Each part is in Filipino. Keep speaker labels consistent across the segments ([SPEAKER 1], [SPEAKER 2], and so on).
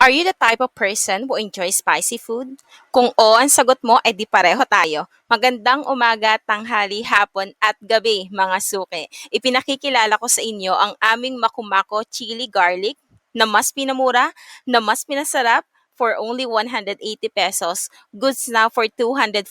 [SPEAKER 1] Are you the type of person who enjoys spicy food? Kung oo ang sagot mo, ay di pareho tayo. Magandang umaga, tanghali, hapon at gabi mga suki. Ipinakikilala ko sa inyo ang aming Makumako Chili Garlic na mas pinamura, na mas pinasarap for only 180 pesos, goods now for 240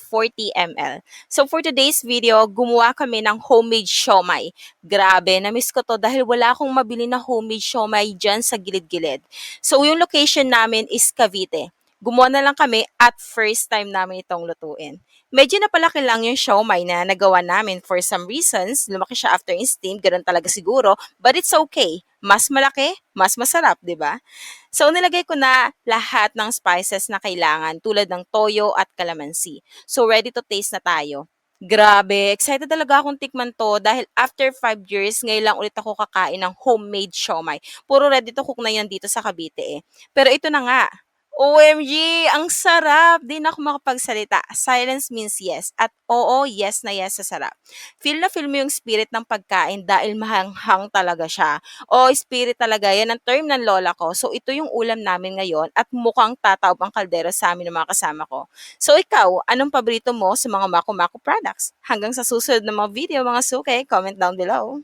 [SPEAKER 1] ml. So for today's video, gumawa kami ng homemade siomai. Grabe, na-miss ko to dahil wala akong mabili na homemade siomai dyan sa gilid-gilid. So, yung location namin is Cavite. Gumawa na lang kami at first time namin itong lutuin. Medyo napalaki lang yung siomai na nagawa namin for some reasons. Lumaki siya after in-steam, ganun talaga siguro. But it's okay. Mas malaki, mas masarap, di ba? So, nilagay ko na lahat ng spices na kailangan tulad ng toyo at calamansi. So, ready to taste na tayo. Grabe, excited talaga akong tikman to dahil after 5 years, ngayon lang ulit ako kakain ng homemade siomai. Puro ready to cook na yan dito sa Cavite eh. Pero ito na nga, OMG, ang sarap! Di na ako makapagsalita. Silence means yes. At oo, yes na yes sa sarap. Feel na feel mo yung spirit ng pagkain dahil mahanghang talaga siya. O, spirit talaga, yan ang term ng lola ko. So, ito yung ulam namin ngayon at mukhang tataob ang kaldero sa amin ng mga kasama ko. So, ikaw, anong paborito mo sa mga Maku Maku products? Hanggang sa susunod na mga video, mga suke, comment down below.